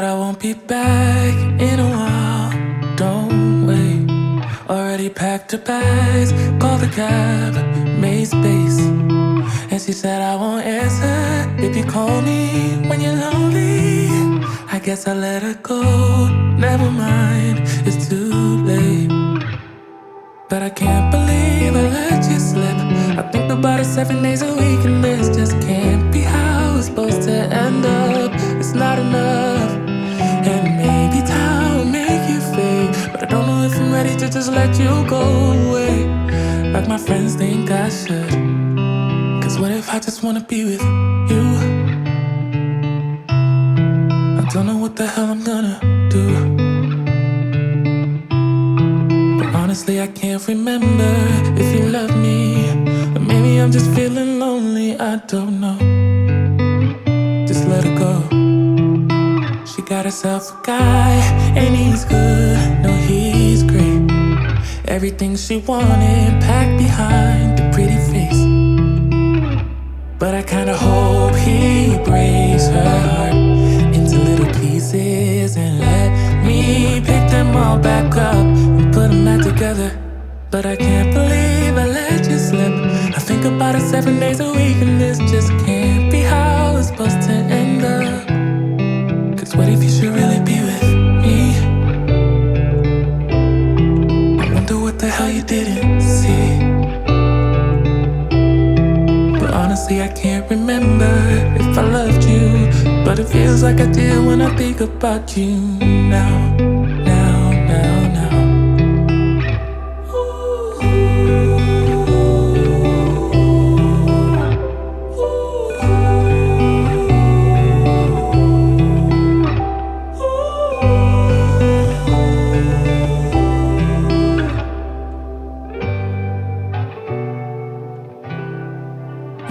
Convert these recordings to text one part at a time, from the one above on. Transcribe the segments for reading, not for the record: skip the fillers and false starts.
I won't be back in a while. Don't wait. Already packed her bags, called the cab, made space. And she said I won't answer if you call me when you're lonely. I guess I let her go. Never mind, it's too late. But I can't believe I let you slip. I think about it 7 days a week, and this just can't be how it's supposed to end up. It's not enough. And maybe time will make you fade, but I don't know if I'm ready to just let you go away like my friends think I should. Cause what if I just wanna be with you? I don't know what the hell I'm gonna do. But honestly I can't remember if you love me, or maybe I'm just feeling lonely, I don't know. Just let her go. She got herself a guy, and he's good, no he's great. Everything she wanted packed behind the pretty face. But I kinda hope he breaks her heart into little pieces and let me pick them all back up and put them back together. But I can't believe I let you slip. I think about it 7 days a week, and this just can't be how it's supposed to end up. Cause what if you should really be with me? I wonder what the hell you didn't see. But honestly I can't remember if I loved you, but it feels like I did when I think about you now.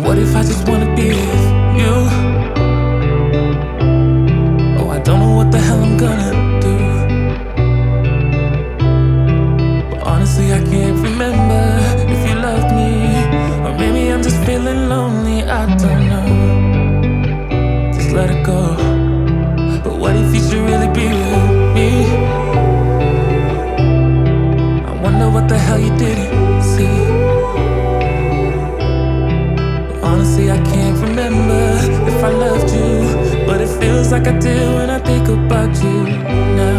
What if I just wanna be with you? Oh, I don't know what the hell I'm gonna do. But honestly, I can't remember if you loved me, or maybe I'm just feeling lonely, I don't know. Just let it go. But what if you should really be with me? I wonder what the hell you didn't see. Honestly, I can't remember if I loved you, but it feels like I did when I think about you now.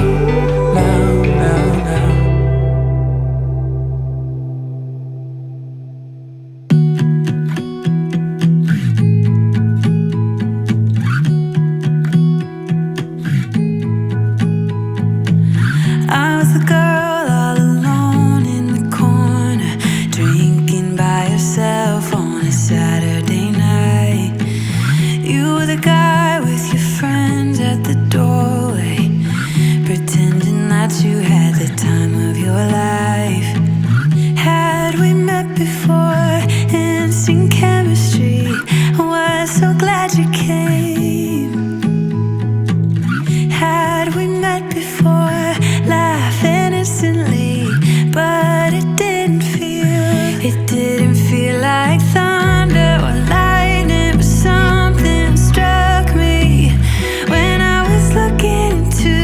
I was the girl all alone in the corner, drinking by yourself on a Saturday night. You were the guy with your friends at the doorway, pretending that you had the time of your life. Had we met before and seen chemistry? I was so glad you came. Had we met before, laugh innocently, but it didn't feel like thunder or lightning, but something struck me when I was looking into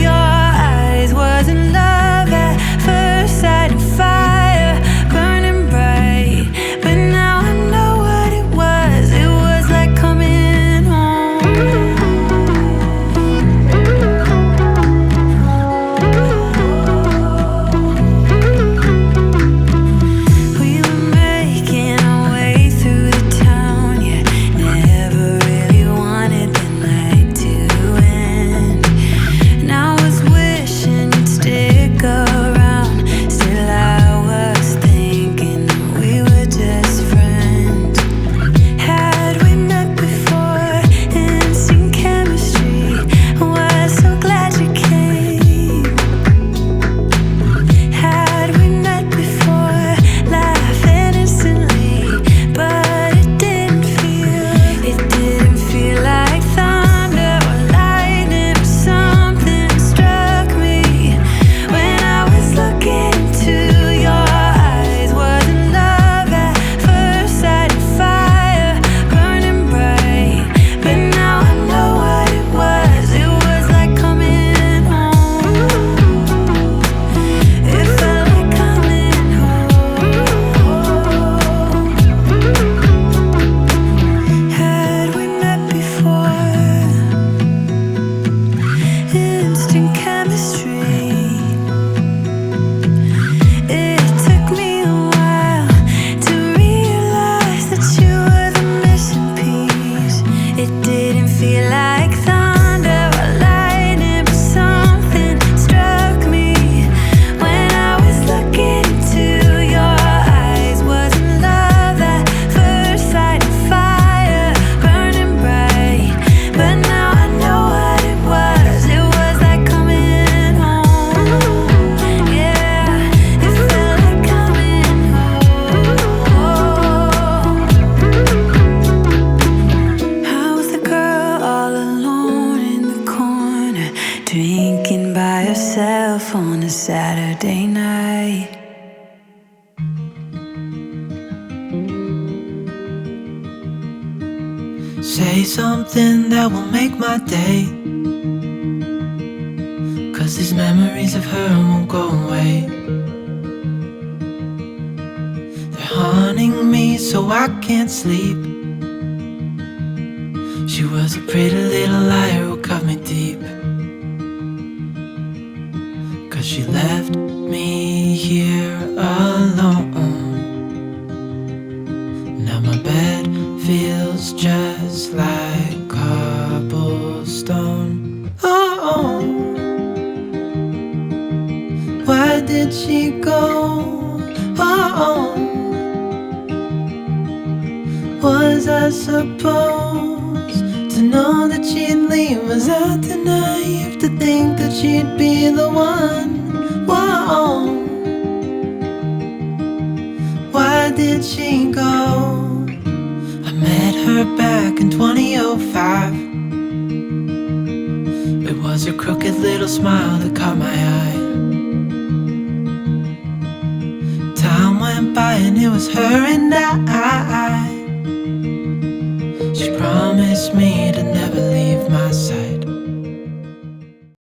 your eyes. Wasn't love at first sight, and fire burning bright, but now I know what it was. It was like coming home. drinking by herself on a Saturday night. Say something that will make my day, 'cause these memories of her won't go away. They're haunting me so I can't sleep. She was a pretty little liar who cut me deep, 'cause she left me here alone. Now my bed feels just like cobblestone. Oh, why did she go? Oh, was I supposed to know that she'd leave? Was I too naive to think that she'd be the one? Whoa, why did she go? I met her back in 2005. It was her crooked little smile that caught my eye. Time went by and it was her and I. She promised me